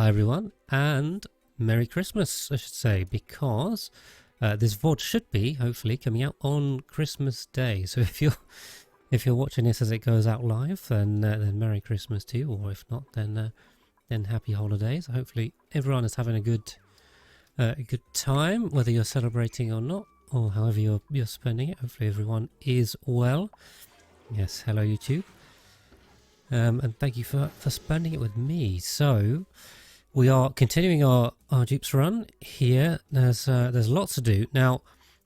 Hi everyone, and Merry Christmas, I should say, because this VOD should be hopefully coming out on Christmas Day. So if you're watching this as it goes out live, then Merry Christmas to you, or if not, then Happy Holidays. Hopefully everyone is having a good time, whether you're celebrating or not, or however you're spending it. Hopefully everyone is well. Yes, hello YouTube. And thank you for spending it with me. So we are continuing our Dupes run here. There's lots to do. Now,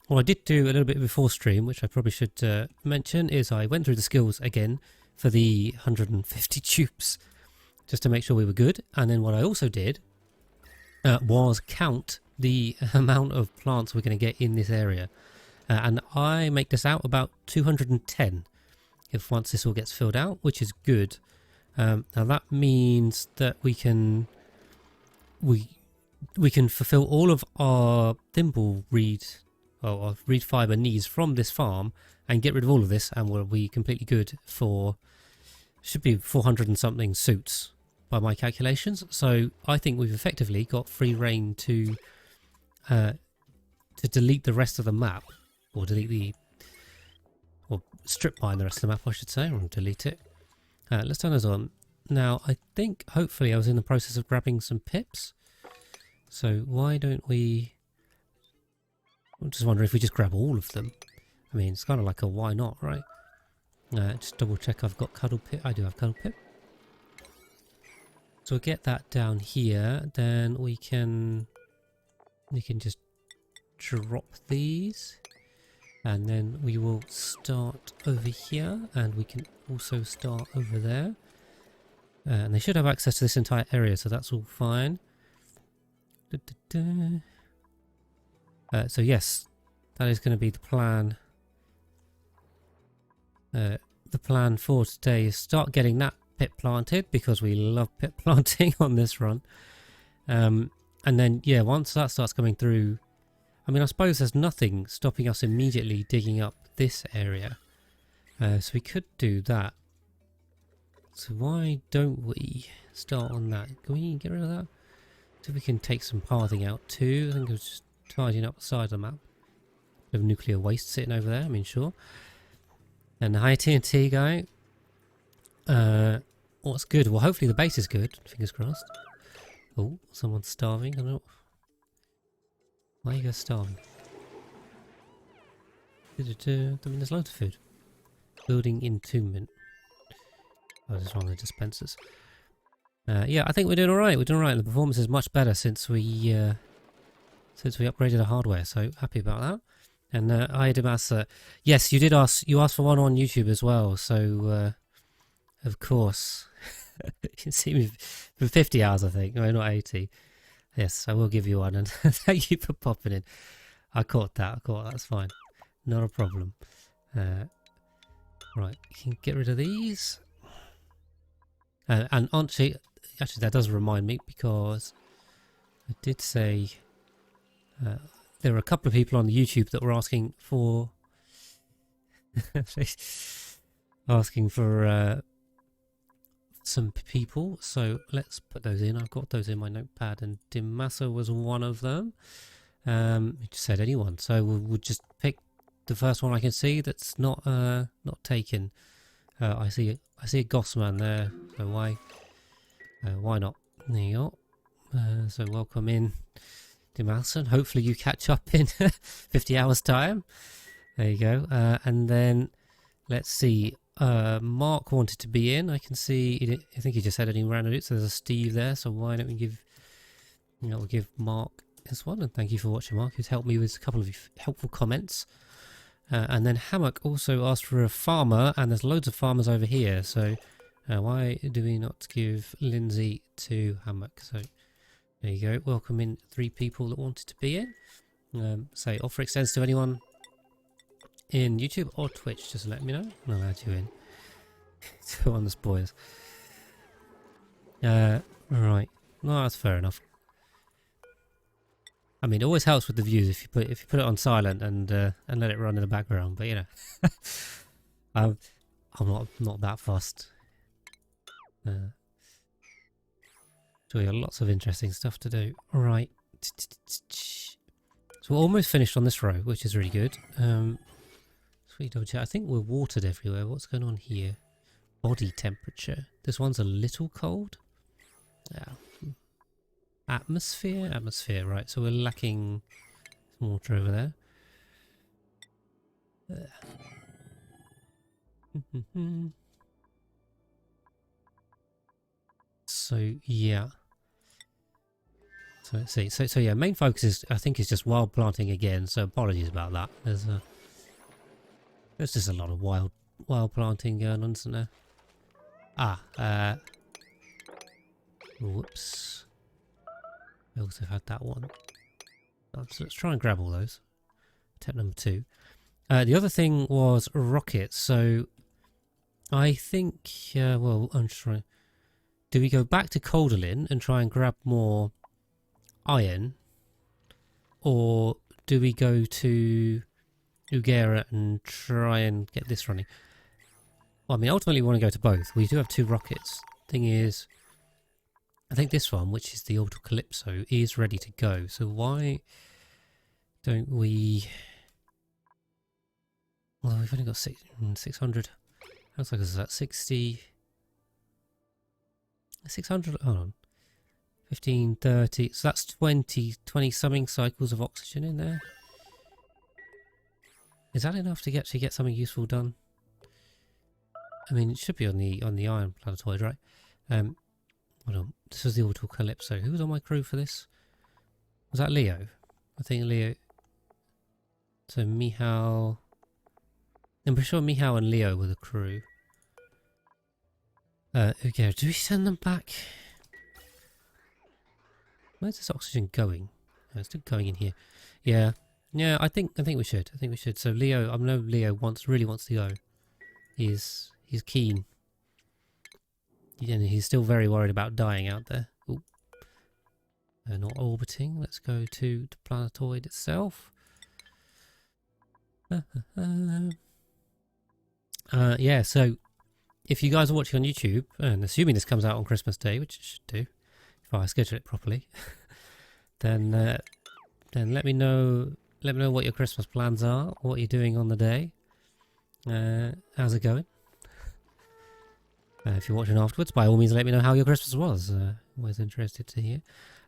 what I did do a little bit before stream, which I probably should mention, is I went through the skills again for the 150 dupes, just to make sure we were good. And then what I also did was count the amount of plants we're going to get in this area. And I make this out about 210 if once this all gets filled out, which is good. Now that means that we can fulfill all of our thimble reed or reed fiber needs from this farm and get rid of all of this, and we'll be completely good for, should be 400 and something suits by my calculations. So I think we've effectively got free reign to delete the rest of the map, or strip mine the rest of the map, I should say, or delete it. Let's turn those on. Now, I think, hopefully, I was in the process of grabbing some pips. So why don't we... I'm just wondering if we just grab all of them. I mean, it's kind of like a why not, right? Just double check I've got cuddle pip. I do have cuddle pip. So we'll get that down here. Then we can just drop these. And then we will start over here, and we can also start over there. And they should have access to this entire area, so that's all fine. So yes, that is going to be the plan. The plan for today is start getting that pit planted, because we love pit planting on this run. And then, yeah, once that starts coming through, I mean, I suppose there's nothing stopping us immediately digging up this area. So we could do that. So why don't we start on that? Can we get rid of that? So we can take some pathing out too. I think it's just tidying up the side of the map. Bit of nuclear waste sitting over there, I mean, sure. And the high TNT guy. What's good? Well, hopefully the base is good. Fingers crossed. Oh, someone's starving. I don't know. Why are you guys starving? I mean, there's loads of food. Building entombment. Oh, this is one of the dispensers. Yeah, I think we're doing alright. We're doing alright. The performance is much better since we upgraded the hardware. So happy about that. And hi, Demas. Yes, you did ask. You asked for one on YouTube as well. So of course, you can see me for 50 hours, I think. No, not 80. Yes, I will give you one, and thank you for popping in. I caught that. That's fine. Not a problem. Right, you can get rid of these. And actually, that does remind me, because I did say there were a couple of people on the YouTube that were asking for some people, so let's put those in. I've got those in my notepad, and Dimasa was one of them. He just said anyone, so we'll just pick the first one I can see that's not taken. I see a Gossman there, so why not? There you go. So welcome in, Dimasa. Hopefully you catch up in 50 hours time. There you go. And then let's see. Mark wanted to be in. I can see. I think he just said any random it. So there's a Steve there. So why don't we give? We'll give Mark this one. And thank you for watching, Mark, who's helped me with a couple of helpful comments. And then Hammock also asked for a farmer, and there's loads of farmers over here. So why do we not give Lindsay to Hammock? So there you go. Welcome in 3 people that wanted to be in. Say offer extends to anyone in YouTube or Twitch, just let me know and I'll add you in. Two on the spoilers. Right. No, that's fair enough. I mean, it always helps with the views if you put it on silent and let it run in the background. But you know, I'm not that fussed. So we got lots of interesting stuff to do. All right. So we're almost finished on this row, which is really good. Sweet double check. I think we're watered everywhere. What's going on here? Body temperature. This one's a little cold. Yeah. Atmosphere? Atmosphere, right. So we're lacking some water over there. So, yeah. So let's see. So yeah, main focus is, I think, is just wild planting again. So apologies about that. There's just a lot of wild planting going on, isn't there? Whoops. I also had that one. Let's try and grab all those. Tip number 2. The other thing was rockets. So I think, well, I'm just trying. Do we go back to Calderlin and try and grab more iron? Or do we go to Ugera and try and get this running? Well, I mean, ultimately we want to go to both. We do have 2 rockets. Thing is, I think this one, which is the Orbital Calypso, is ready to go. So why don't we... Well, we've only got 600. Looks like it's at 60... 600, hold on. 15, 30, so that's 20 something cycles of oxygen in there. Is that enough to actually get something useful done? I mean, it should be on the iron planetoid, right? Hold on. This was the Orbital Calypso. Who was on my crew for this? Was that Leo? I think Leo. So Mihal. I'm pretty sure Mihal and Leo were the crew. Okay, do we send them back? Where's this oxygen going? Oh, it's still going in here. Yeah. Yeah, I think we should. I think we should. So Leo, I know Leo really wants to go. He's keen. And he's still very worried about dying out there. Ooh. Not orbiting. Let's go to the planetoid itself. Yeah, so if you guys are watching on YouTube, and assuming this comes out on Christmas Day, which it should do, if I schedule it properly, then let me know what your Christmas plans are, what you're doing on the day. How's it going? If you're watching afterwards, by all means let me know how your Christmas was. Always interested to hear.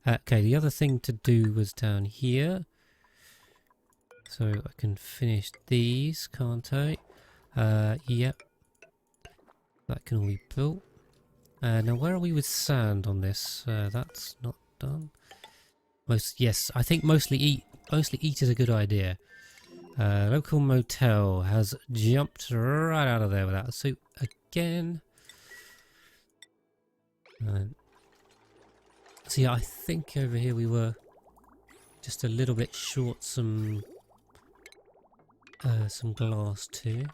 Okay, the other thing to do was down here. So I can finish these, can't I? Yep. That can all be built. Now where are we with sand on this? That's not done. Yes, I think mostly eat is a good idea. Local motel has jumped right out of there without a suit again. So yeah, I think over here we were just a little bit short some glass too.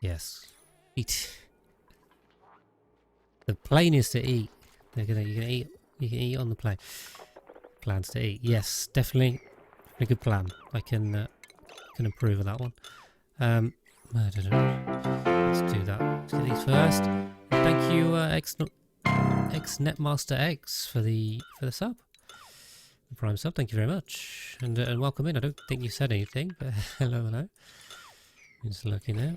Yes, eat. The plane is to eat. You can eat on the plane. Plans to eat. Yes, definitely a good plan. I can approve of that one. I don't know. Let's do that. Let's get these first. Thank you, X Netmaster X for the sub. The Prime sub. Thank you very much, and welcome in. I don't think you said anything, but hello. I'm just looking there.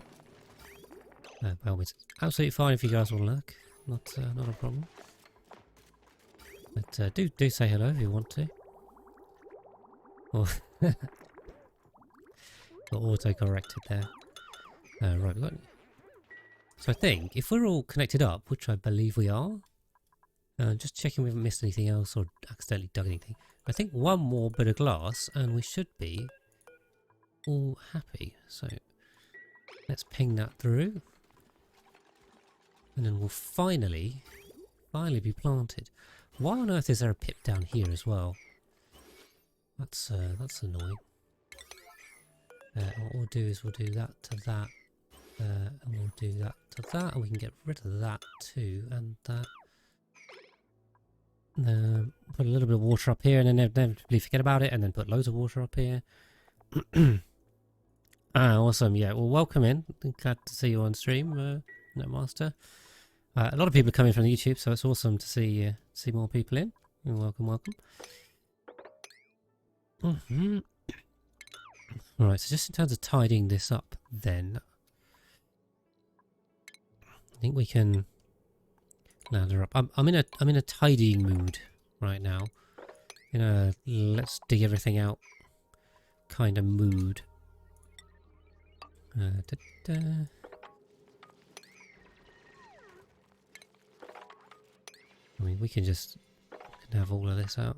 By all means, absolutely fine if you guys want to look. Not a problem. But do say hello if you want to. Or got auto-corrected there. Right, we've got... So I think if we're all connected up, which I believe we are, just checking we haven't missed anything else or accidentally dug anything. I think one more bit of glass and we should be all happy. So let's ping that through. And then we'll finally be planted. Why on earth is there a pip down here as well? That's annoying. What we'll do is we'll do that to that. And we'll do that to that. And we can get rid of that too. And that. Put a little bit of water up here and then inevitably forget about it. And then put loads of water up here. Awesome. Yeah, well, welcome in. Glad to see you on stream, Netmaster. A lot of people are coming from YouTube, so it's awesome to see more people in. Welcome, welcome. Right, so just in terms of tidying this up, then I think we can ladder up. I'm in a tidying mood right now. Let's dig everything out kind of mood. Da. I mean, we can have all of this out.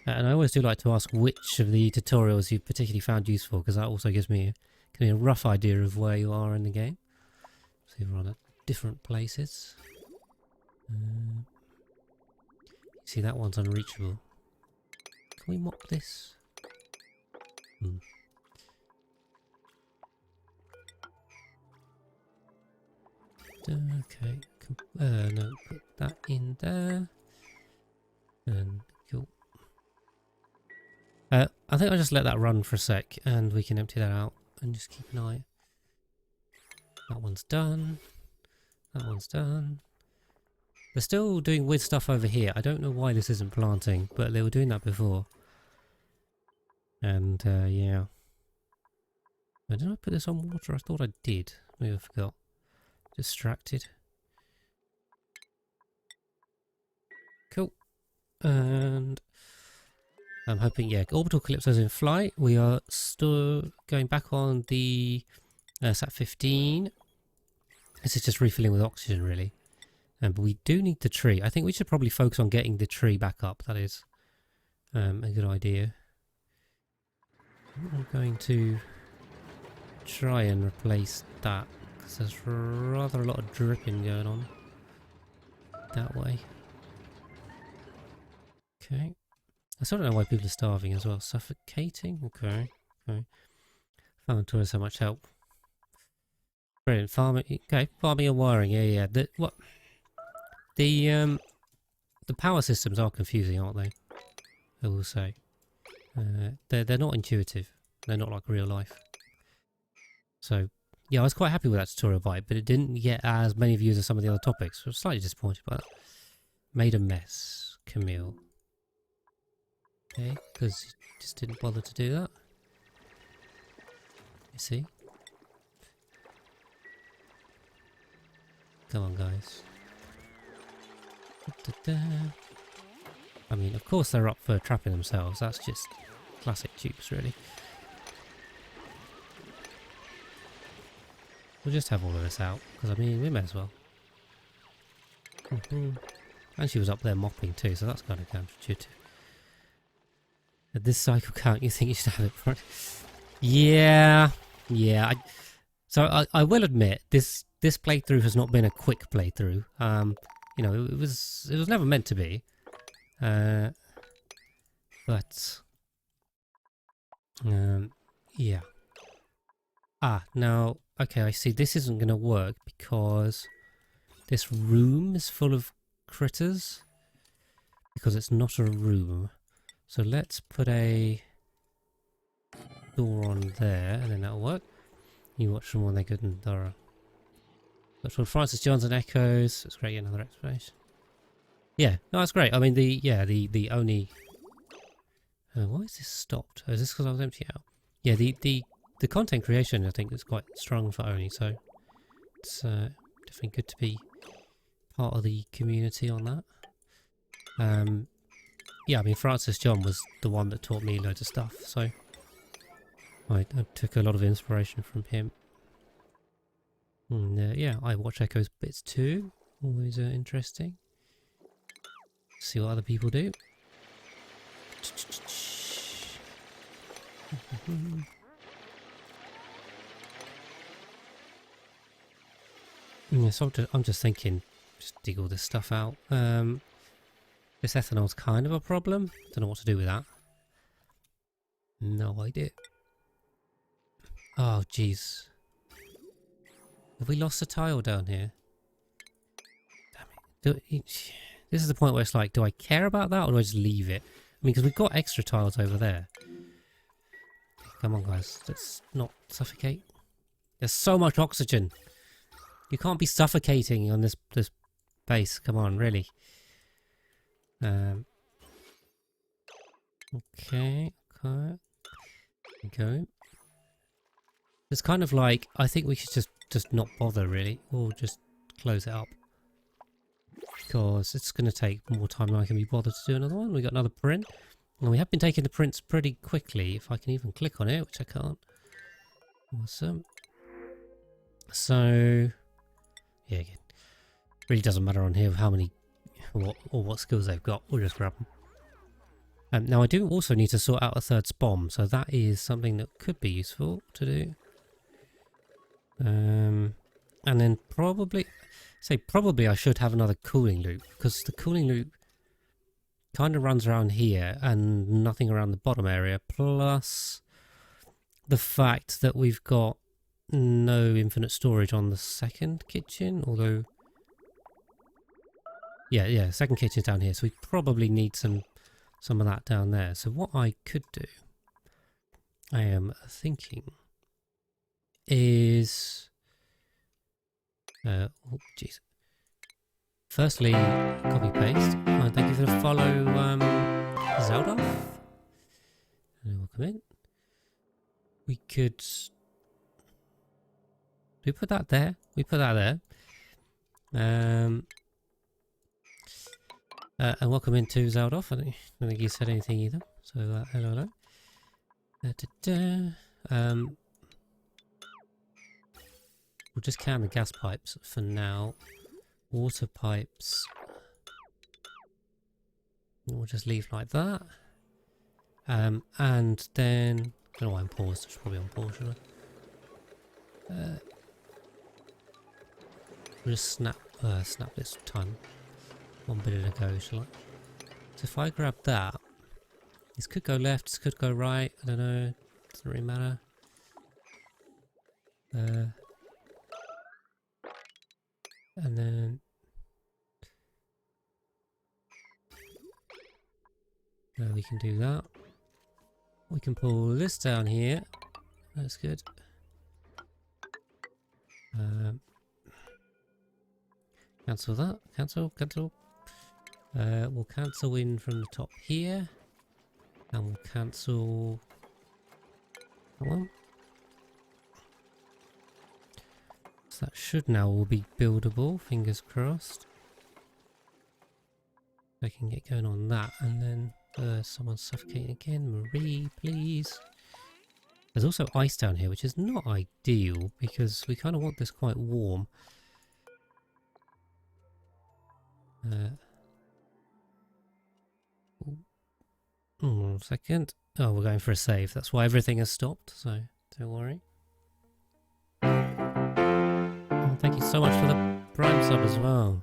And I always do like to ask which of the tutorials you particularly found useful, because that also gives me a rough idea of where you are in the game. So we're on at different places. See, that one's unreachable. Can we mop this? Okay. No, put that in there. And cool. I think I'll just let that run for a sec, and we can empty that out and just keep an eye. That one's done. That one's done. They're still doing weird stuff over here. I don't know why this isn't planting, but they were doing that before. And yeah. Did I put this on water? I thought I did. Maybe I forgot. Distracted. Cool. And I'm hoping, yeah, Orbital Calypso's in flight. We are still going back on the Sat 15. This is just refilling with oxygen, really. But we do need the tree. I think we should probably focus on getting the tree back up. That is a good idea. I'm going to try and replace that, because there's rather a lot of dripping going on that way. Okay. I still don't know why people are starving as well. Suffocating? Okay. Okay. Farming tourists so much help. Brilliant. Farming. Okay. Farming and wiring. Yeah, yeah. The power systems are confusing, aren't they? I will say. They're not intuitive. They're not like real life. So, yeah, I was quite happy with that tutorial bite, but it didn't get as many views as some of the other topics. I was slightly disappointed by that. Made a mess. Camille. Okay, because you just didn't bother to do that. You see? Come on, guys. I mean, of course they're up for trapping themselves. That's just classic Dupes, really. We'll just have all of this out, because I mean, we may as well. And she was up there mopping too, so that's kind of counterintuitive. At this cycle count, you think you should have it for it? Yeah, yeah. So I will admit, this playthrough has not been a quick playthrough. You know, it was never meant to be. But yeah. Now, okay, I see this isn't going to work because this room is full of critters. Because it's not a room. So let's put a door on there, and then that'll work. You watch them when they're good and thorough. That's from Francis Johns and Echoes. It's great, another explanation. Yeah, no, that's great. I mean, the only. Why is this stopped? Oh, is this because I was emptying out? Yeah, the content creation I think is quite strong for Oni, so it's definitely good to be part of the community on that. Yeah, I mean, Francis John was the one that taught me loads of stuff, so I took a lot of inspiration from him. And yeah, I watch Echoes bits too. Always interesting. See what other people do. Yeah, so I'm just thinking, just dig all this stuff out. This ethanol's kind of a problem. Don't know what to do with that. No idea. Oh, jeez. Have we lost a tile down here? Damn it. This is the point where it's like, do I care about that or do I just leave it? I mean, because we've got extra tiles over there. Come on, guys. Let's not suffocate. There's so much oxygen. You can't be suffocating on this base. Come on, really. Okay. Go. It's kind of like, I think we should just not bother really, or just close it up. Because it's going to take more time than I can be bothered to do another one. We got another print. And we have been taking the prints pretty quickly, if I can even click on it, which I can't. Awesome. So, yeah, again, really doesn't matter on here how many, what skills they've got. We'll just grab them. Now I do also need to sort out a third spawn, so that is something that could be useful to do. And then probably I should have another cooling loop, because the cooling loop kind of runs around here and nothing around the bottom area, plus the fact that we've got no infinite storage on the second kitchen, although yeah, second kitchen's down here, so we probably need some of that down there. So what I could do, I am thinking, is oh jeez. Firstly, copy paste. Thank you for the follow, Zelda. And welcome in. We could. We put that there. We put that there. And welcome into Zeldoff. I don't think you said anything either. So hello. We'll just count the gas pipes for now. Water pipes. We'll just leave like that. And then I don't know why I'm paused. I should probably on pause, should I? We'll just snap this time. One bit at a go, shall I? So if I grab that, this could go left, this could go right, I don't know, doesn't really matter. And then we can do that. We can pull this down here. That's good. Cancel that. Cancel. We'll cancel in from the top here. And we'll cancel that one. So that should now all be buildable, fingers crossed. I can get going on that, and then someone's suffocating again. Marie, please. There's also ice down here, which is not ideal because we kind of want this quite warm. One second. Oh, we're going for a save. That's why everything has stopped, so don't worry. Oh, thank you so much for the Prime sub as well.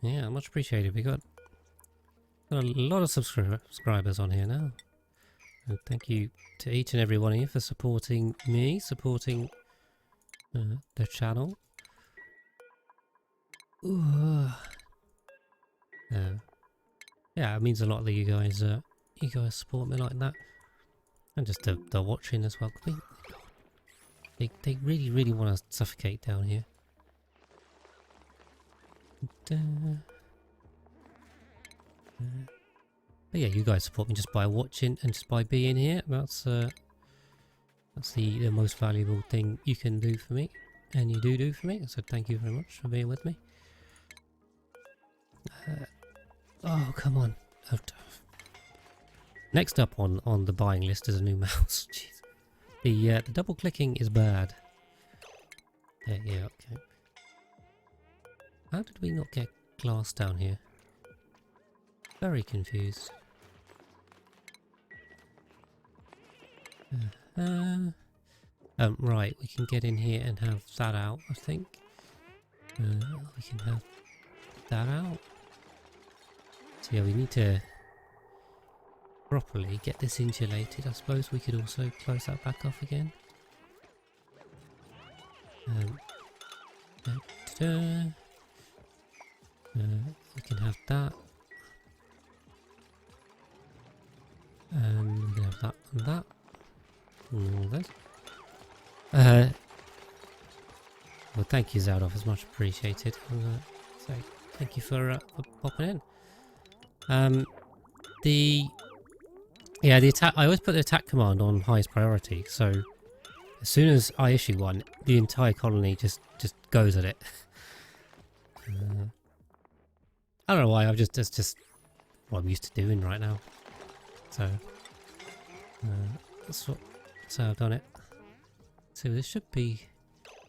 Yeah, much appreciated. We got a lot of subscribers on here now. And thank you to each and every one of you for supporting me, supporting the channel. Yeah, it means a lot that you guys support me like that, and just the watching as well. They really want to suffocate down here. But yeah, you guys support me just by watching and just by being here. That's the most valuable thing you can do for me, and you do for me. So thank you very much for being with me. Oh, come on. Next up on the buying list is a new mouse. Jeez. The double clicking is bad. Yeah, okay. How did we not get glass down here? Very confused. Right, we can get in here and have that out, I think. We can have that out. So yeah, we need to properly get this insulated. I suppose we could also close that back off again. We can have that. We can have that and that. And all this. well, thank you, Zaldov. It's much appreciated. So thank you for popping in. The attack. I always put the attack command on highest priority. So as soon as I issue one, the entire colony just goes at it. I don't know why. That's just what I'm used to doing right now. So that's how I've done it. So there should be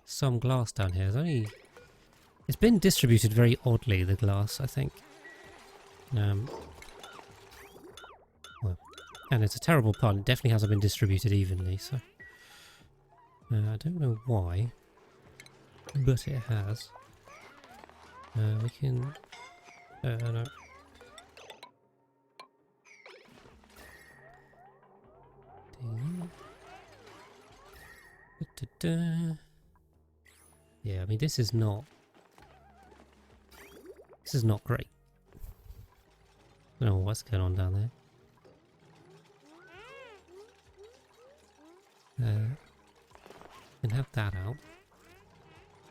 some glass down here. It's been distributed very oddly, the glass, I think. Well, and it's a terrible pun. It definitely hasn't been distributed evenly, so I don't know why, but it has. We can. No. Yeah, I mean this is not great. I don't know what's going on down there. Can have that out.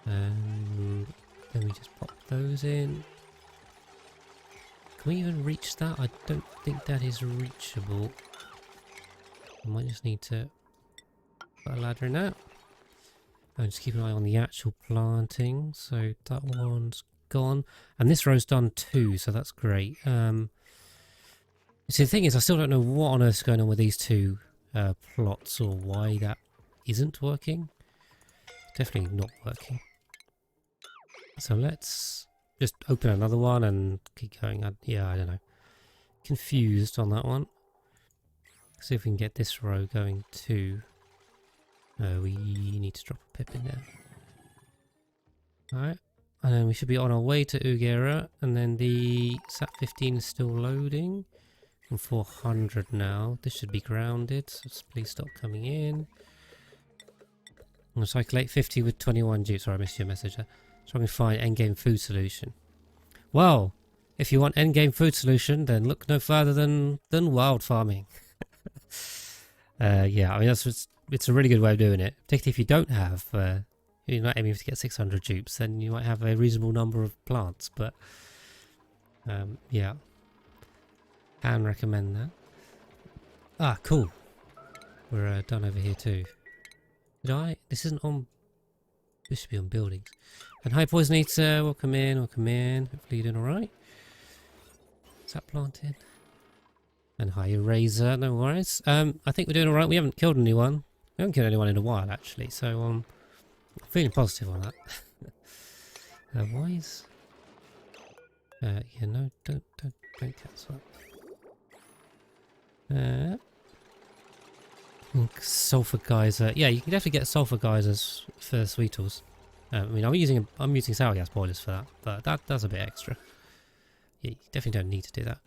And then we just pop those in. Can we even reach that? I don't think that is reachable. I might just need to put a ladder in that. And just keep an eye on the actual planting. So that one's gone. And this row's done too, so that's great. See, the thing is, I still don't know what on earth's going on with these two plots or why that isn't working. Definitely not working. So let's just open another one and keep going. Yeah, I don't know. Confused on that one. See if we can get this row going too. We need to drop a pip in there. Alright. And then we should be on our way to Ugera. And then the SAT-15 is still loading. I'm 400 now. This should be grounded. So please stop coming in. I'm going to cycle 850 with 21 Dupes. Sorry, I missed your message there. Trying to find endgame food solution. Well, if you want endgame food solution, then look no further than wild farming. Yeah, I mean it's a really good way of doing it. Particularly if you don't have, you're not aiming to get 600 Dupes, then you might have a reasonable number of plants. But yeah, can recommend that. Ah, cool. We're done over here too. Did I? This isn't on. This should be on buildings. And hi, Poison Eater. Welcome in. Welcome in. Hopefully you're doing all right. Is that planted? And hi, Eraser. No worries. I think we're doing all right. We haven't killed anyone. We haven't killed anyone in a while, actually. So I'm feeling positive on that. Why is? Yeah, no, don't cancel that. Sulfur geyser. Yeah, you can definitely get sulfur geysers for Sweetles. I mean, I'm using sour gas boilers for that, but that's a bit extra. Yeah, you definitely don't need to do that.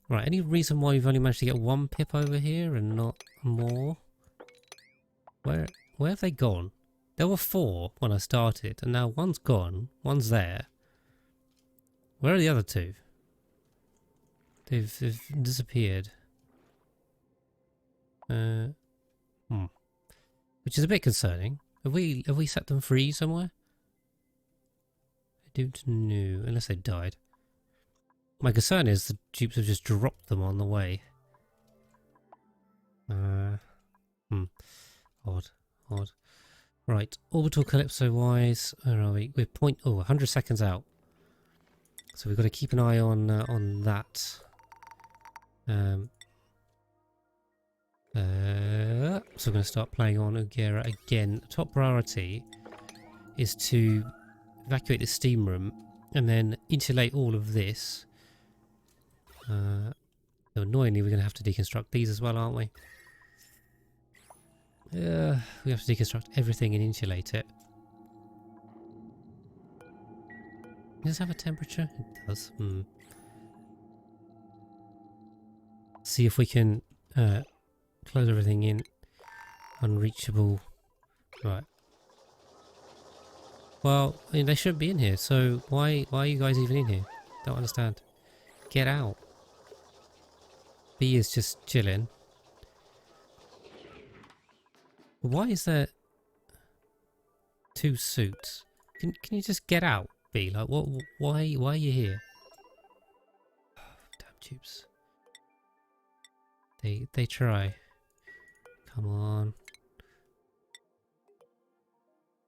Right, any reason why you've only managed to get one pip over here and not more? Where have they gone? There were 4 when I started, and now one's gone, one's there. Where are the other 2? They've disappeared. Which is a bit concerning. Have we set them free somewhere? I don't know, unless they died. My concern is the Dupes have just dropped them on the way. Odd. Right, orbital calypso wise, where are we? We're 100 seconds out. So we've got to keep an eye on that. So we're going to start playing on Ugera again. Top priority is to evacuate the steam room and then insulate all of this. So annoyingly, we're going to have to deconstruct these as well, aren't we? We have to deconstruct everything and insulate it. Does this have a temperature? It does. See if we can close everything in. Unreachable. Right. Well, I mean, they shouldn't be in here, so why are you guys even in here? Don't understand. Get out. B is just chilling. Why is there 2 suits? Can you just get out, B? Like, what? Why are you here? Damn tubes. They try. Come on.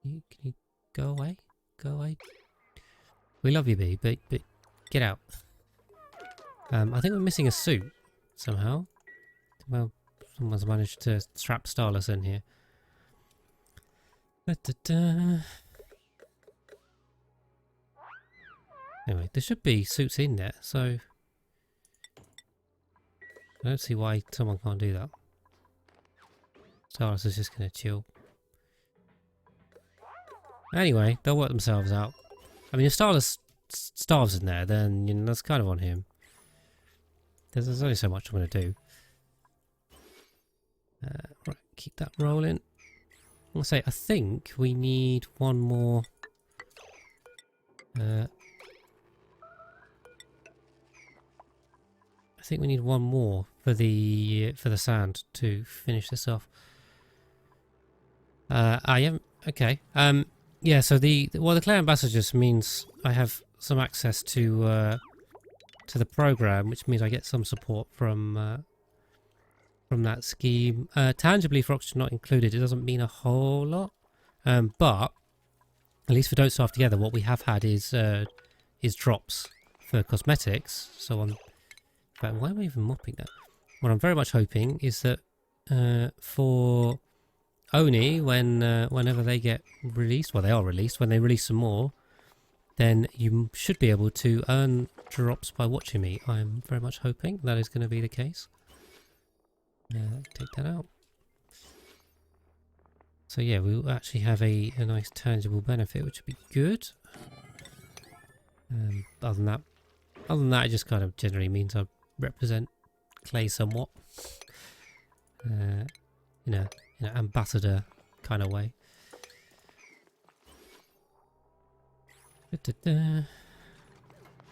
Can you go away? Go away. We love you, B, but get out. I think we're missing a suit somehow. Well, someone's managed to strap Starless in here. Da, da, da. Anyway, there should be suits in there, so I don't see why someone can't do that. Starless is just going to chill. Anyway, they'll work themselves out. I mean, if Starless starves in there, then you know, that's kind of on him. There's only so much I'm going to do. Right, keep that rolling. I'll say, I think we need one more. I think we need one more for the sand to finish this off. I am okay. Yeah. So the Clay Ambassador just means I have some access to the program, which means I get some support from that scheme. Tangibly, for oxygen not included, it doesn't mean a whole lot. But at least for Don't Starve Together, what we have had is drops for cosmetics. So on. But why am I even mopping that? What I'm very much hoping is that for Oni, whenever they get released, well, they are released, when they release some more, then you should be able to earn drops by watching me. I'm very much hoping that is going to be the case. Take that out. So yeah, we'll actually have a nice tangible benefit, which would be good. Other than that, it just kind of generally means I represent Clay somewhat. In a ambassador kind of way.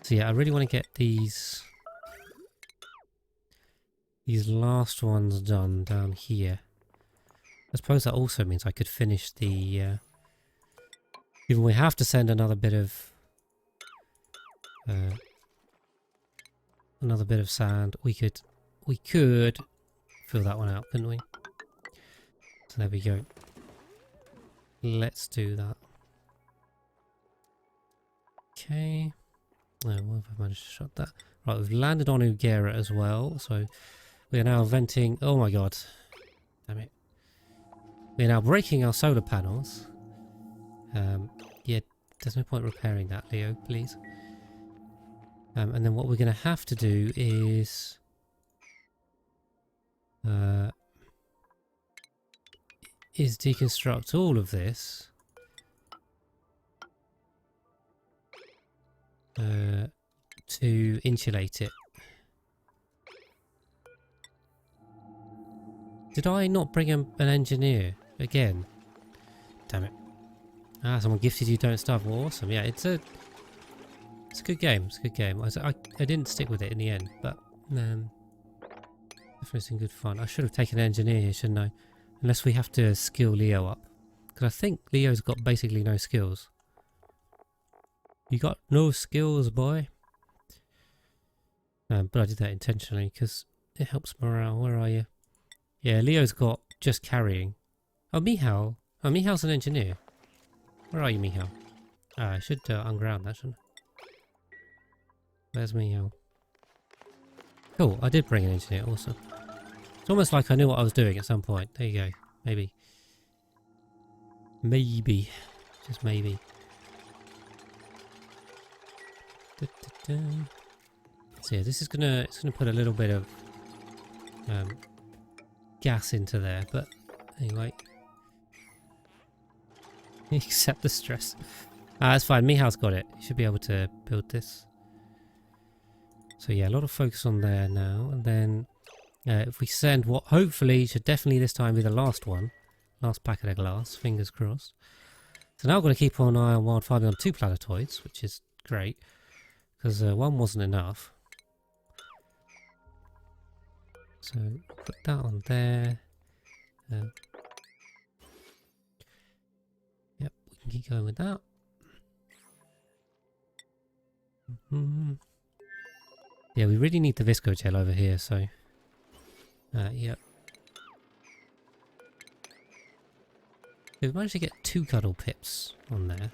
So yeah, I really want to get these last ones done down here. I suppose that also means I could finish the even we have to send another bit of sand. We could fill that one out, couldn't we? So there we go. Let's do that. Okay. Oh, well, have I managed to shut that? Right, we've landed on Ugera as well, so we are now venting. Oh my god. Damn it. We are now breaking our solar panels. Yeah, there's no point repairing that, Leo, please. And then what we're going to have to do is deconstruct all of this to insulate it. Did I not bring an engineer again? Damn it. Ah, someone gifted you Don't Starve. Well, awesome. Yeah, it's a good game. It's a good game. I didn't stick with it in the end, but definitely some good fun. I should have taken an engineer here, shouldn't I? Unless we have to skill Leo up. Because I think Leo's got basically no skills. You got no skills, boy. But I did that intentionally because it helps morale. Where are you? Yeah, Leo's got just carrying. Oh, Mihal. Oh, Mihal's an engineer. Where are you, Mihal? Ah, I should unground that, shouldn't I? Where's Mihal? Cool, I did bring an engineer, awesome. It's almost like I knew what I was doing at some point. There you go. Maybe. Maybe. Just maybe. So yeah, this is it's gonna put a little bit of gas into there, but anyway. Accept the stress. That's fine, Mihal's got it. He should be able to build this. So yeah, a lot of focus on there now, and then if we send what hopefully should definitely this time be the last one, last packet of glass, fingers crossed. So now we're going to keep on eye on wild farming on 2 planetoids, which is great, because 1 wasn't enough. So put that on there. Yep, we can keep going with that. Mm. Yeah, we really need the Visco gel over here, so... yep. We've managed to get 2 cuddle pips on there.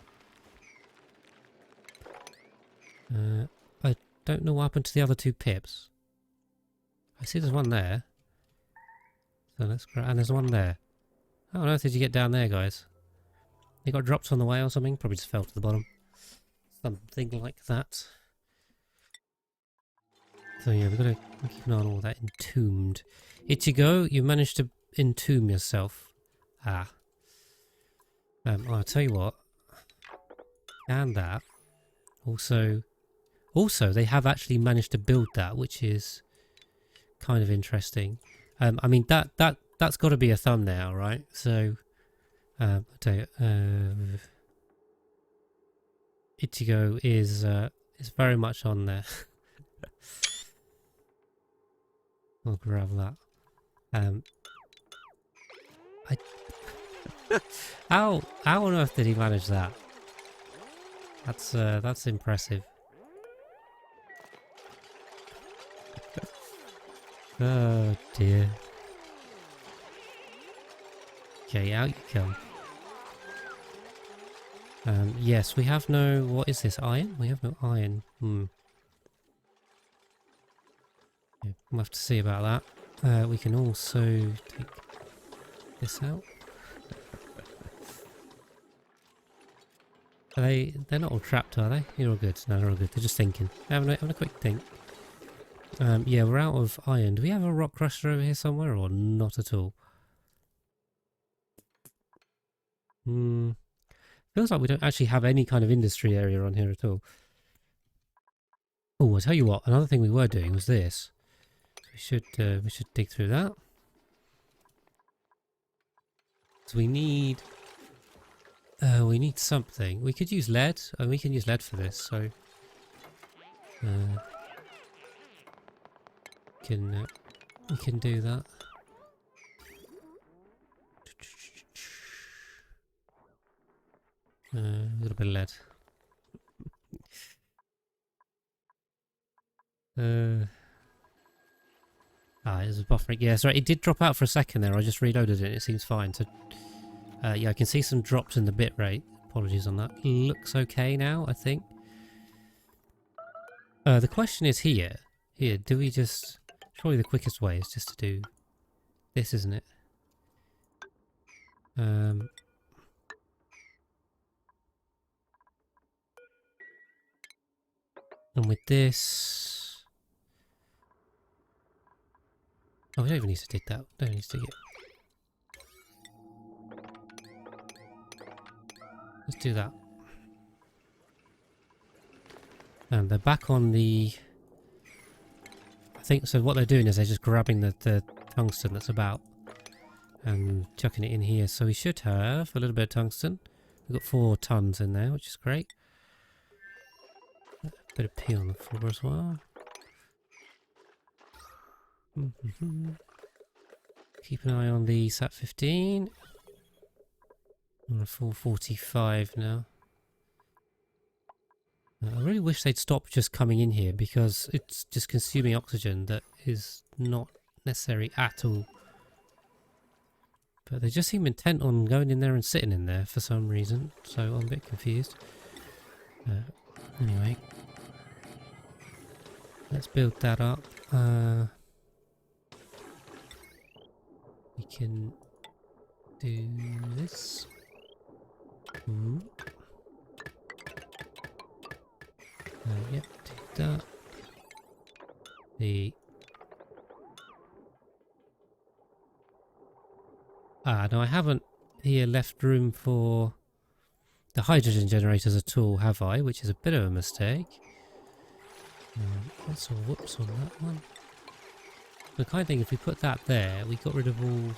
I don't know what happened to the other 2 pips. I see there's one there. So let's grab... And there's one there. How on earth did you get down there, guys? They got dropped on the way or something? Probably just fell to the bottom. Something like that. So yeah, we've got to keep an eye on all that. Entombed. Ichigo, you managed to entomb yourself. Ah. I'll tell you what. And that. Also, they have actually managed to build that, which is kind of interesting. I mean, that's got to be a thumbnail, right? So, I'll tell you, Ichigo is very much on there. I'll grab that. How on earth did he manage that? That's impressive. Oh dear. Okay, out you come. Yes, we have no... What is this? Iron? We have no iron. Yeah, we'll have to see about that. We can also take this out. They're not all trapped, are they? You're all good. No, they're all good. They're just thinking. Having a quick think. Yeah, we're out of iron. Do we have a rock crusher over here somewhere or not at all? Feels like we don't actually have any kind of industry area on here at all. Oh, I'll tell you what. Another thing we were doing was this. We should dig through that. So we need something. We could use lead, and we can use lead for this. So we can do that. A little bit of lead. It's buffering. Yeah, sorry, it did drop out for a second there. I just reloaded it. It seems fine. So, yeah, I can see some drops in the bit rate. Apologies on that. Looks okay now, I think. The question is here. Here, do we just... Surely the quickest way is just to do this, isn't it? And with this... Oh, we don't even need to dig that. Don't need to dig it. Let's do that. And they're back on the... I think, so what they're doing is they're just grabbing the tungsten that's about and chucking it in here. So we should have a little bit of tungsten. We've got 4 tons in there, which is great. A bit of pee on the floor as well. Keep an eye on the SAT-15. I'm on 445 now. I really wish they'd stop just coming in here because it's just consuming oxygen that is not necessary at all. But they just seem intent on going in there and sitting in there for some reason, so I'm a bit confused. Anyway, let's build that up. We can do this. Yep, take that. No, I haven't here left room for the hydrogen generators at all, have I? Which is a bit of a mistake. That's a whoops on that one. The kind of thing, if we put that there, we got rid of all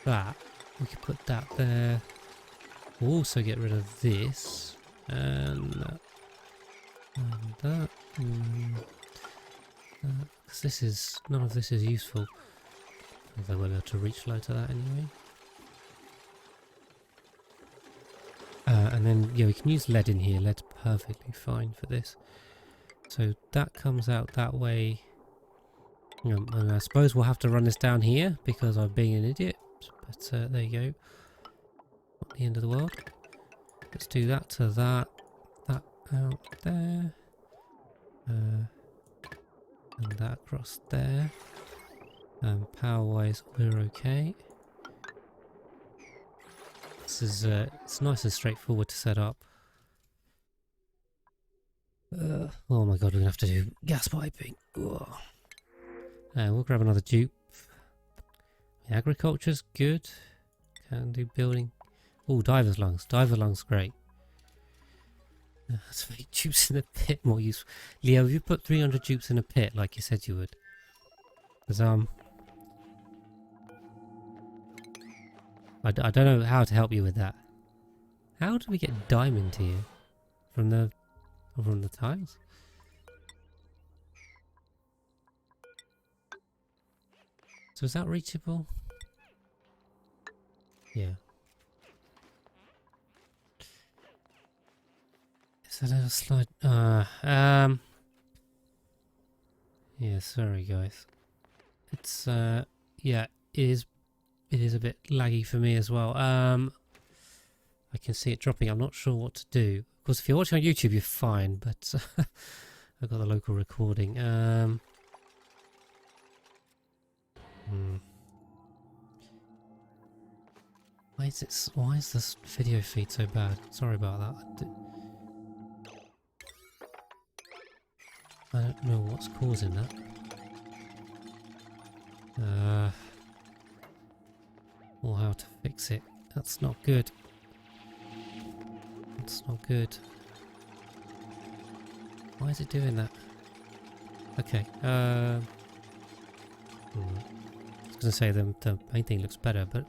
that. We could put that there. We'll also get rid of this. And that. And that. Because this is... None of this is useful. Although we'll be able to reach low to that anyway. And And then, yeah, we can use lead in here. Lead's perfectly fine for this. So that comes out that way. And I suppose we'll have to run this down here because I'm being an idiot. But there you go. Not the end of the world. Let's do that to that. That out there. And that across there. Power-wise, we're okay. This is it's nice and straightforward to set up. Oh my god, we're gonna have to do gas piping. We'll grab another dupe. Agriculture's good. Can do building. Oh, diver's lungs. Diver lungs, great. Let's make dupes in the pit more useful. Leo, have you put 300 dupes in a pit like you said you would? Because I don't know how to help you with that. How do we get diamond here? From the tiles? So is that reachable? Yeah. Is that a slide? Yeah, sorry guys. It's yeah, it is a bit laggy for me as well. I can see it dropping. I'm not sure what to do. Of course, if you're watching on YouTube, you're fine, but I've got the local recording. Why is this video feed so bad? Sorry about that. I don't know what's causing that. Or how to fix it. That's not good. That's not good. Why is it doing that? Okay. I was gonna say the main thing looks better, but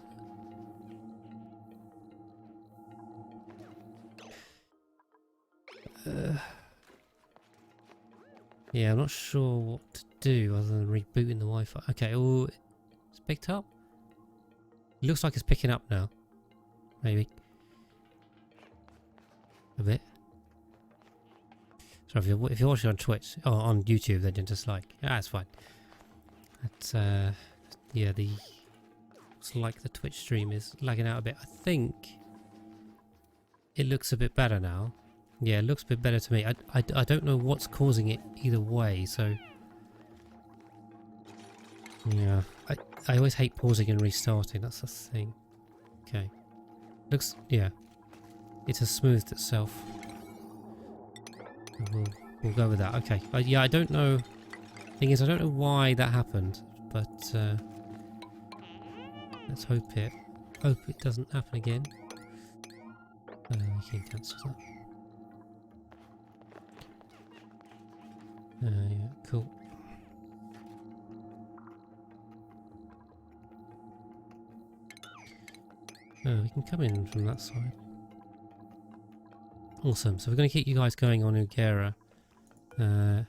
yeah, I'm not sure what to do other than rebooting the Wi-Fi. Okay, oh, it's picked up. It looks like it's picking up now. Maybe. A bit. So if you're watching on Twitch or on YouTube, then you're just like, ah, it's fine. That's yeah, it's like the Twitch stream is lagging out a bit. I think it looks a bit better now. Yeah, it looks a bit better to me. I don't know what's causing it either way, so yeah. I always hate pausing and restarting, that's the thing. Okay. Looks, yeah. It has smoothed itself. We'll go with that. Okay. Yeah, I don't know. Thing is, I don't know why that happened, but let's hope it doesn't happen again. We can cancel that. Yeah, cool. Oh, we can come in from that side. Awesome. So we're going to keep you guys going on Ugera. Some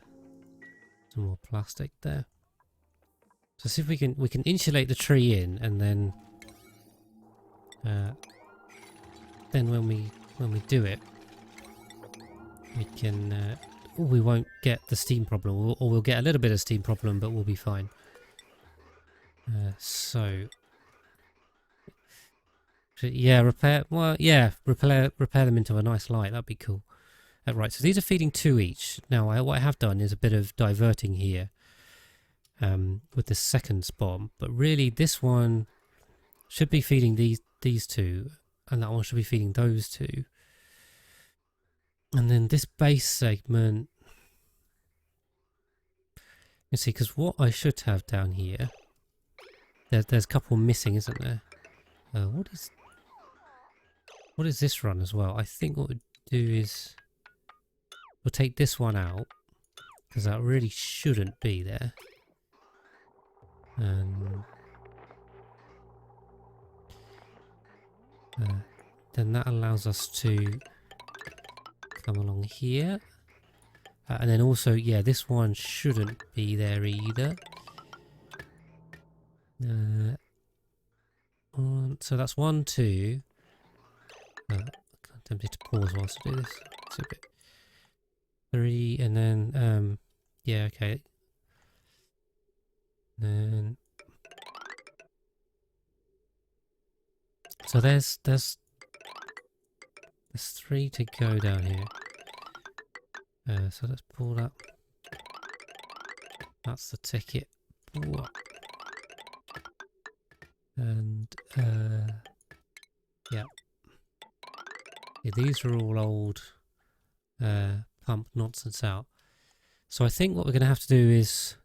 more plastic there. So see if we can insulate the tree in, and then when we do it, we can we won't get the steam problem, or we'll get a little bit of steam problem, but we'll be fine. So yeah, repair them into a nice light. That'd be cool. Right, so these are feeding 2 each. Now, what I have done is a bit of diverting here with the second spawn, but really this one should be feeding these 2, and that one should be feeding those 2. And then this base segment, you see, because what I should have down here, there's a couple missing, isn't there? What is this run as well? I think what we'll do is we'll take this one out, because that really shouldn't be there. And then that allows us to come along here. And then also, yeah, this one shouldn't be there either. So that's 1, 2. tempted to pause whilst I do this. It's a bit 3 and then yeah, okay. Then so there's 3 to go down here. So let's pull that. That's the ticket. Ooh. And yeah. These are all old pump nonsense out. So I think what we're going to have to do is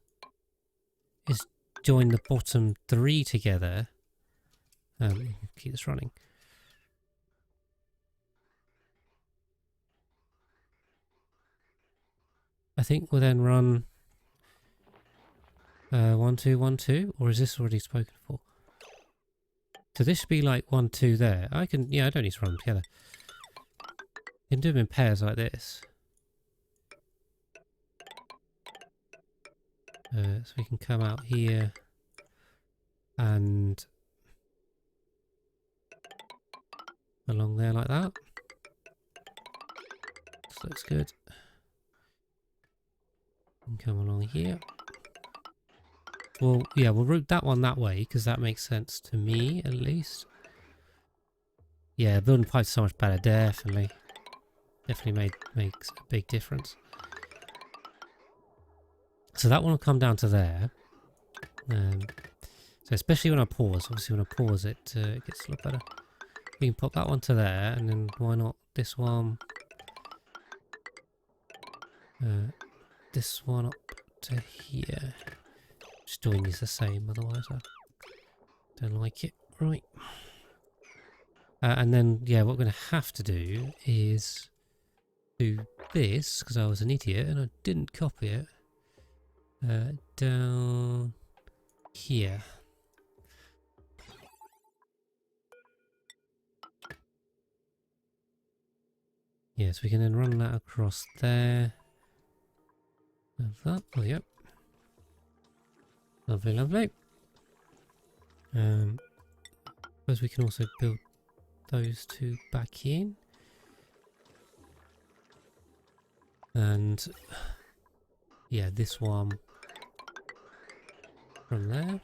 join the bottom 3 together. Keep this running. I think we'll then run 1 2 1 2, or is this already spoken for? So this should be like 1 2 there. I don't need to run them together. You can do them in pairs like this. So we can come out here and along there like that. This looks good. And come along here. Well, yeah, we'll route that one that way because that makes sense to me at least. Yeah, building pipes so much better, definitely. Definitely makes a big difference. So that one will come down to there. So especially when I pause, obviously when I pause it gets a lot better. We can pop that one to there, and then why not this one? This one up to here. Just doing these the same, otherwise I don't like it. Right. And then, yeah, what we're going to have to do is do this, because I was an idiot and I didn't copy it, down here. Yes, we can then run that across there. That. Oh, yep. Lovely, lovely. Suppose we can also build those 2 back in. And yeah, this one from there.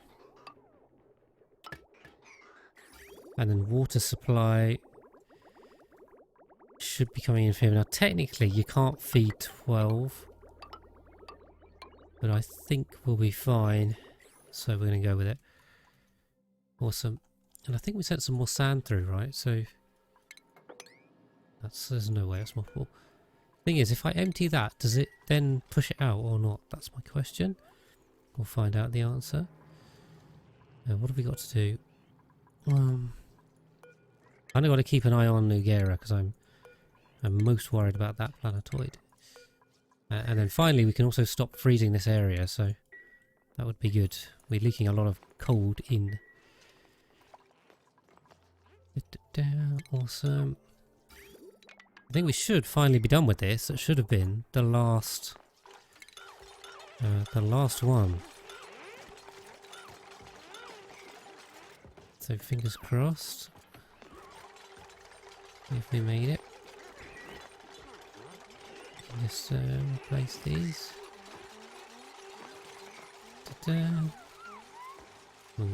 And then water supply should be coming in here. Now technically you can't feed 12. But I think we'll be fine. So we're going to go with it. Awesome. And I think we sent some more sand through, right? So there's no way that's multiple. Thing is, if I empty that, does it then push it out or not? That's my question. We'll find out the answer. What have we got to do? Kind of got to keep an eye on Nugera because I'm most worried about that planetoid. And then finally we can also stop freezing this area, so that would be good. We're leaking a lot of cold in. Awesome. I think we should finally be done with this. It should have been the last one. So fingers crossed. If we made it. Just replace these. One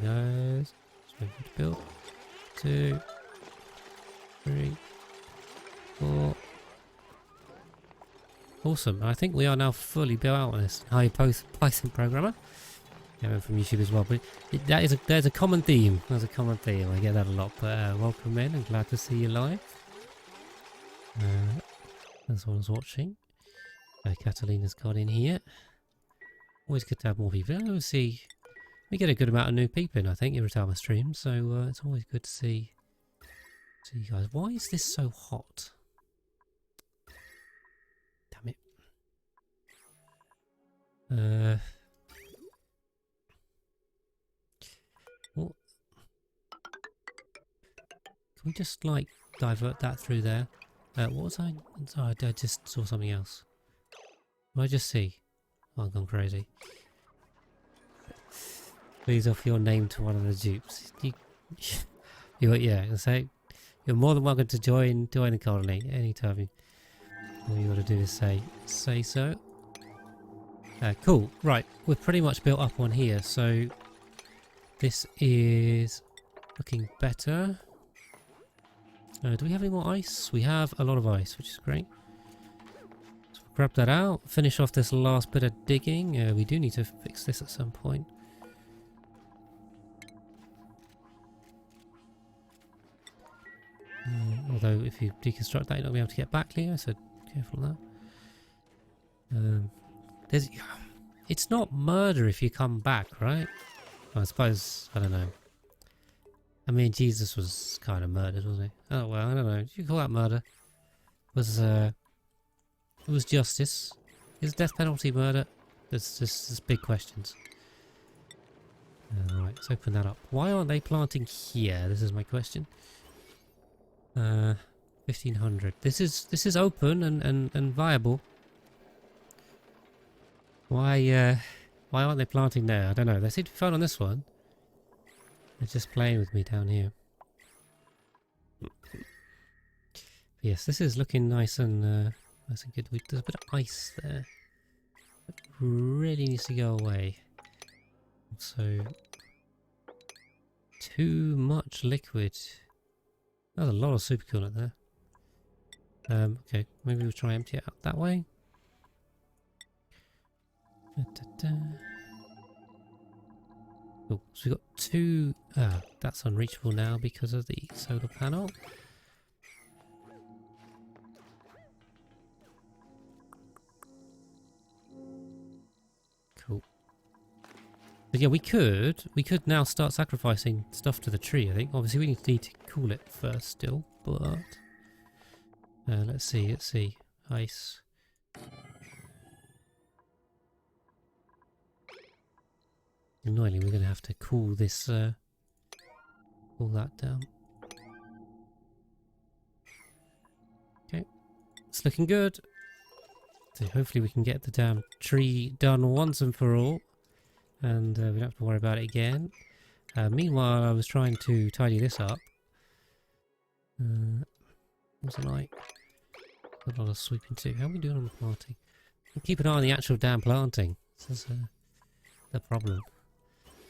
goes. Let's wait for it to build. 2, 3, 4. Awesome. I think we are now fully built out on this. Hi, Python programmer. Yeah, from YouTube as well. But there's a common theme. There's a common theme. I get that a lot. But welcome in. I'm glad to see you live. As one was watching. Catalina's got in here. Always good to have more people. I always see we get a good amount of new people in, I think, every time I stream. So it's always good to see you guys. Why is this so hot? Damn it. What? Can we just like divert that through there? What was I? Sorry, I just saw something else. What did I just see? Oh, I've gone crazy. Please offer your name to one of the dupes. Yeah, so You're more than welcome to join the colony anytime. All you got to do is say so. Cool. Right, we're pretty much built up on here, so this is looking better. Do we have any more ice? We have a lot of ice, which is great. So we'll grab that out. Finish off this last bit of digging. We do need to fix this at some point. Although if you deconstruct that, you're not going to be able to get back, Leo, so careful of that. It's not murder if you come back, right? I suppose, I don't know. I mean, Jesus was kind of murdered, wasn't he? Oh, well, I don't know. Do you call that murder? It was justice. Is death penalty murder? There's big questions. Alright, let's open that up. Why aren't they planting here? This is my question. 1500. This is open and viable. Why aren't they planting there? I don't know. They seem to be fine on this one. They're just playing with me down here. Yes, this is looking nice and good. There's a bit of ice there. It really needs to go away. So too much liquid. There's a lot of supercoolant there. Okay, maybe we'll try empty it out that way. Cool. So we've got two. That's unreachable now because of the solar panel. Cool. But yeah, we could now start sacrificing stuff to the tree. I think obviously we need to cool it first still, but let's see. Ice. Annoyingly, we're going to have to cool this, cool that down. Okay, it's looking good. So hopefully we can get the damn tree done once and for all, and we don't have to worry about it again. Meanwhile, I was trying to tidy this up. What's it like? A lot of sweeping too. How are we doing on the planting? Keep an eye on the actual damn planting. This is the problem.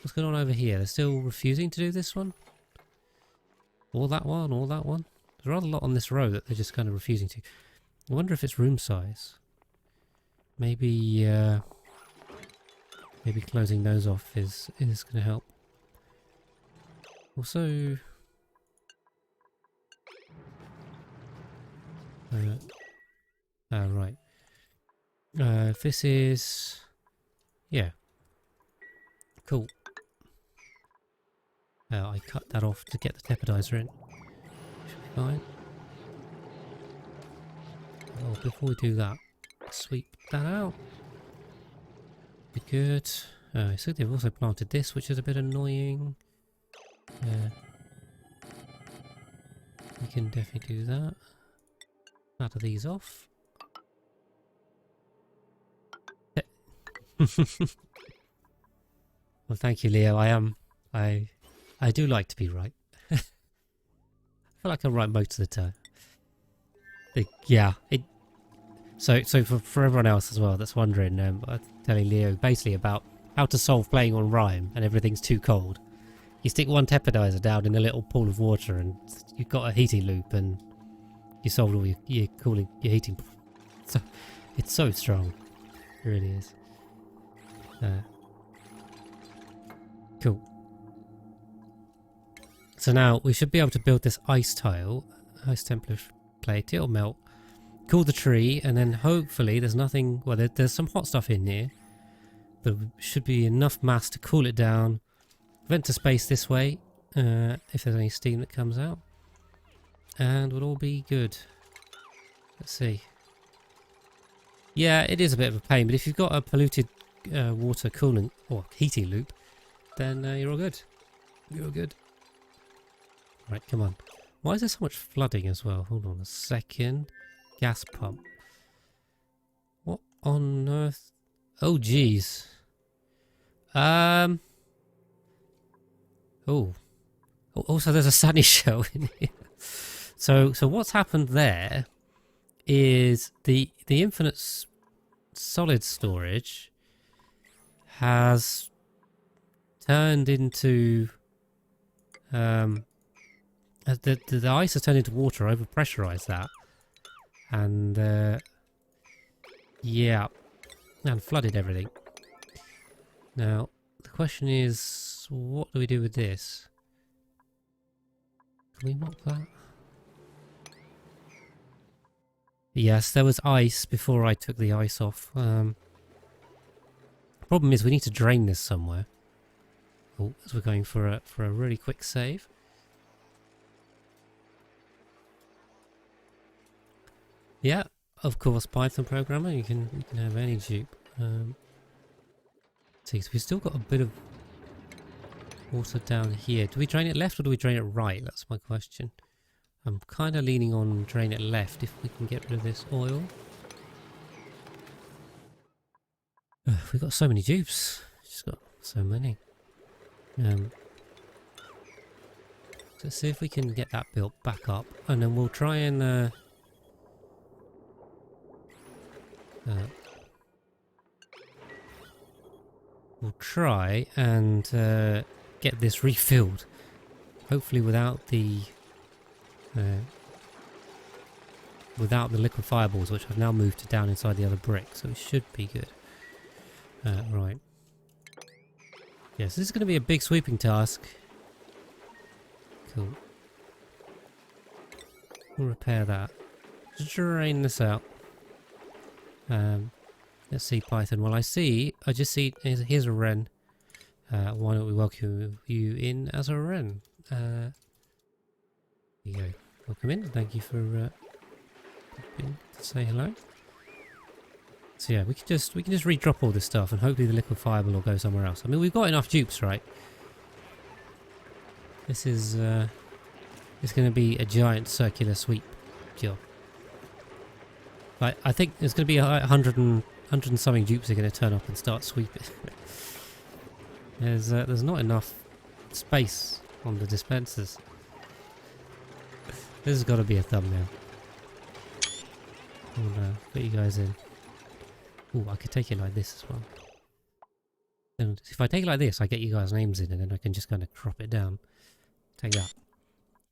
What's going on over here? They're still refusing to do this one? Or that one, or that one? There's rather a lot on this row that they're just kind of refusing to. I wonder if it's room size. Maybe maybe closing those off is going to help. Also, right. If this is, yeah, cool. I cut that off to get the tepidizer in. Should be fine. Oh, before we do that, sweep that out. Be good. So they've also planted this, which is a bit annoying. We can definitely do that. Out of these off. Well, thank you, Leo. I do like to be right. I feel like I'm right most of the time. So for everyone else as well that's wondering, I'm telling Leo basically about how to solve playing on Rime and everything's too cold. You stick one tepidizer down in a little pool of water and you've got a heating loop and you solved all your cooling, your heating. So it's so strong. It really is. Cool. So now we should be able to build this ice tile, ice template plate. It'll melt, cool the tree, and then hopefully there's nothing. Well, there's some hot stuff in here, but should be enough mass to cool it down. Vent to space this way, if there's any steam that comes out, and we'll all be good. Let's see. Yeah, it is a bit of a pain, but if you've got a polluted water cooling or heating loop, then you're all good. You're all good. Right, come on. Why is there so much flooding as well? Hold on a second. Gas pump. What on earth? Oh, jeez. Oh. Also, there's a sunny shell in here. So what's happened there is the infinite solid storage has turned into the ice has turned into water, overpressurized that, and yeah, and flooded everything. Now the question is, what do we do with this? Can we mop that? Yes, there was ice before I took the ice off. Problem is we need to drain this somewhere. Oh, as we're going for a really quick save. Yeah, of course, Python programmer. You can have any dupe. See, so we've still got a bit of water down here. Do we drain it left or do we drain it right? That's my question. I'm kind of leaning on drain it left if we can get rid of this oil. We've got so many dupes. Just got so many. Let's see if we can get that built back up, and then we'll try and get this refilled. Hopefully without the liquid fireballs, which I've now moved to down inside the other brick, so it should be good. Right. Yes, this is going to be a big sweeping task. Cool. We'll repair that. Just drain this out. Let's see, Python. Well, I just see, here's a wren. Why don't we welcome you in as a wren? Here you go. Welcome in. Thank you for popping to say hello. So yeah, we can just redrop all this stuff, and hopefully the liquid fireball will go somewhere else. I mean, we've got enough dupes, right? This is it's going to be a giant circular sweep job. Like, I think there's going to be 100 and something dupes are going to turn up and start sweeping. There's not enough space on the dispensers. This has got to be a thumbnail. I'll put you guys in. Ooh, I could take it like this as well. And if I take it like this, I get you guys' names in, and then I can just kind of crop it down. Take that.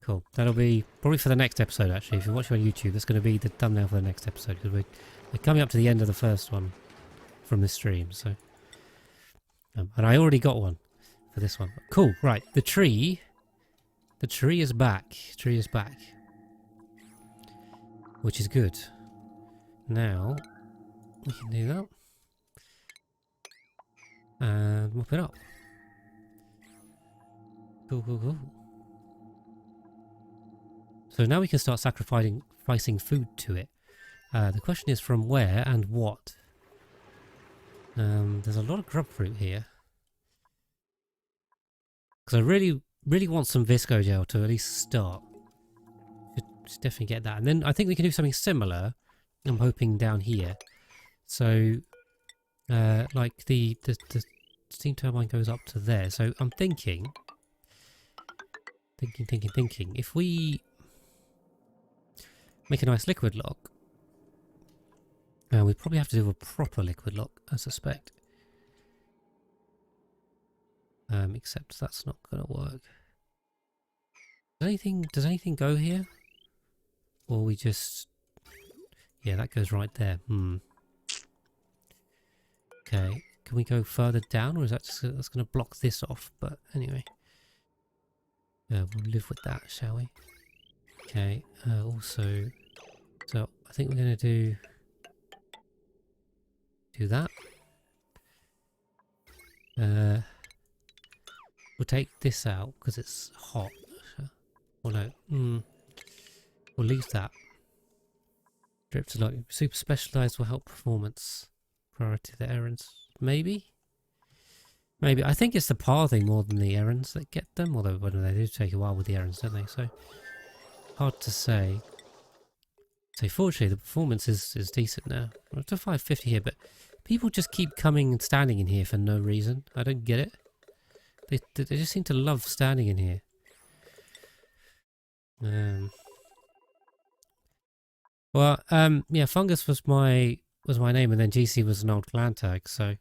Cool. That'll be probably for the next episode, actually. If you're watching on YouTube, that's going to be the thumbnail for the next episode, because we're coming up to the end of the first one from this stream, so... and I already got one for this one. Cool, right. The tree is back. Tree is back. Which is good. Now... we can do that. And mop it up. Cool, cool, cool. So now we can start sacrificing food to it. The question is from where and what. There's a lot of grub fruit here. Because I really, really want some Visco gel to at least start. Should definitely get that. And then I think we can do something similar. I'm hoping down here. So, like the steam turbine goes up to there. So I'm thinking. If we make a nice liquid lock, we probably have to do a proper liquid lock, I suspect. Except that's not going to work. Does anything go here? Or we just... yeah, that goes right there. Okay, can we go further down, or is that just that's going to block this off? But anyway, we'll live with that, shall we? Okay. Also, so I think we're going to do that. We'll take this out because it's hot. Or no, we'll leave that. Drip to light. Super specialized will help performance. Priority the errands. Maybe? Maybe. I think it's the pathing more than the errands that get them. Although they do take a while with the errands, don't they? So, hard to say. So fortunately the performance is decent now. We're up to 550 here, but people just keep coming and standing in here for no reason. I don't get it. They just seem to love standing in here. Well, yeah, Fungus was my name, and then GC was an old clan tag. So,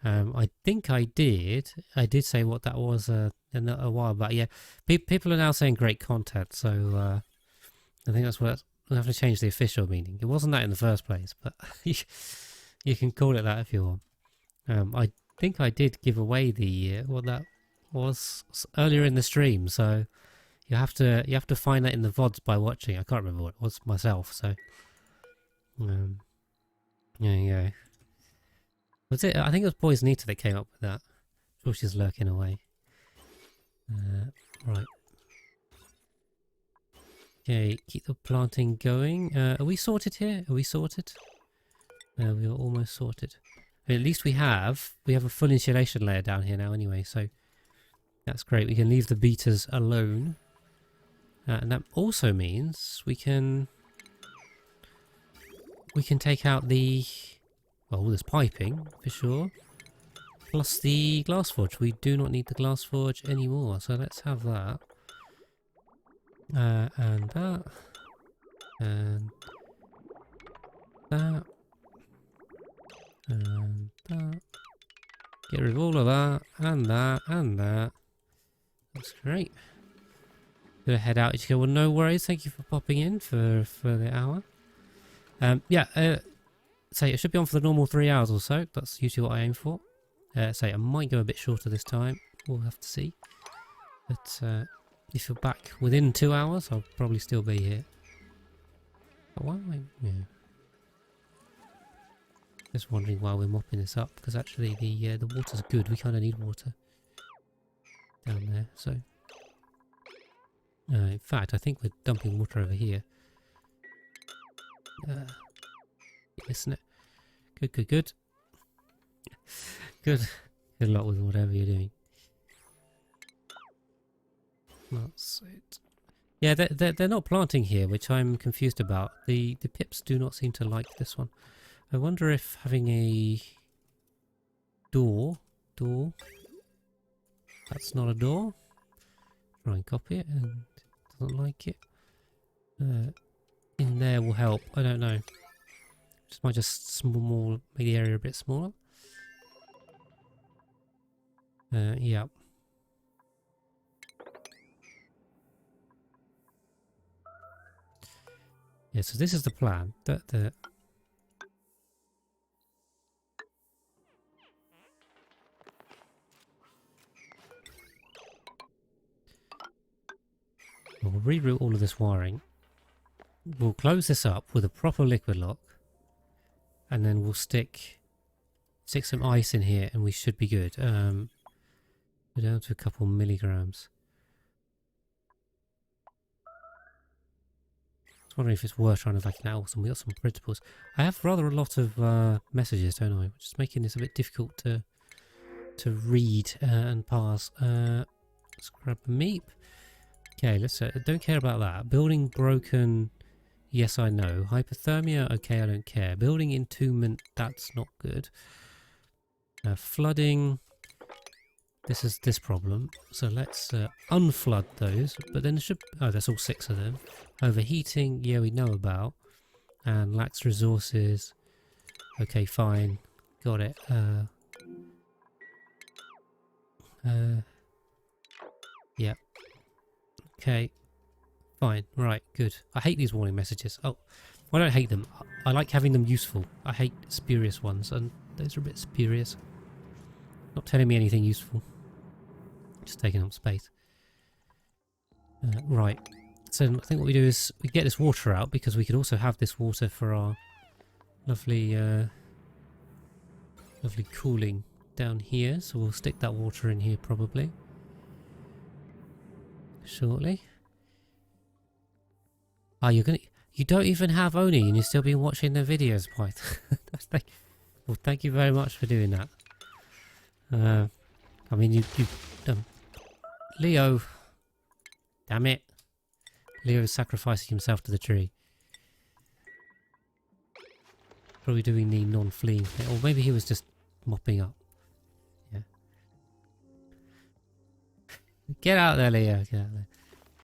I think I did say what that was a while back. Yeah, people are now saying great content. So, I think that's what we'll have to change the official meaning. It wasn't that in the first place, but you can call it that if you want. I think I did give away the what that was earlier in the stream, so you have to find that in the VODs by watching. I can't remember what it was myself, so there you go. Was it? I think it was Poison Eater that came up with that. Sure, she's lurking away. Right. Okay, keep the planting going. Are we sorted here? Are we sorted? We are almost sorted. At least we have a full insulation layer down here now anyway, so that's great. We can leave the beaters alone. And that also means we can take out the, well, all this piping for sure, plus the glass forge. We do not need the glass forge anymore, so let's have that. And that. And that. And that. Get rid of all of that, and that, and that. That's great. Gonna head out. You go, well, no worries. Thank you for popping in for the hour. Yeah, say it should be on for the normal 3 hours or so. That's usually what I aim for. Say I might go a bit shorter this time. We'll have to see. But if you're back within 2 hours, I'll probably still be here. But why am I? Yeah. Just wondering why we're mopping this up, because actually the water's good. We kind of need water down there. So, in fact, I think we're dumping water over here. Isn't it? Good, good, good. Good. Good luck with whatever you're doing. That's it. Yeah, they're not planting here, which I'm confused about. The pips do not seem to like this one. I wonder if having a door, that's not a door. Try and copy it, and it doesn't like it. In there will help. I don't know. Just might just make the area a bit smaller. Yeah. Yeah, so this is the plan. We'll reroute all of this wiring. We'll close this up with a proper liquid lock, and then we'll stick some ice in here, and we should be good. We're down to a couple milligrams. I was wondering if it's worth trying to vacuum out some. We got some principles. I have rather a lot of messages, don't I? Which is making this a bit difficult to read and parse. Let's grab a meep. Okay, let's don't care about that. Building broken, yes I know. Hypothermia, okay, I don't care. Building entombment, that's not good. Flooding, this is this problem. So let's unflood those, but then there should, oh, that's all 6 of them. Overheating, yeah, we know about. And lacks resources, okay, fine, got it. Yeah. Okay, fine, right, good. I hate these warning messages. Oh, I don't hate them. I like having them useful. I hate spurious ones, and those are a bit spurious. Not telling me anything useful. Just taking up space. Right, so I think what we do is we get this water out, because we could also have this water for our lovely, lovely cooling down here. So we'll stick that water in here probably. Shortly. Oh, you don't even have Oni, and you've still been watching the videos, quite. Well, thank you very much for doing that. I mean, you Leo, damn it, Leo's sacrificing himself to the tree. Probably doing the non-fleeing thing, or maybe he was just mopping up. Yeah. Get out there, Leo. Get out there.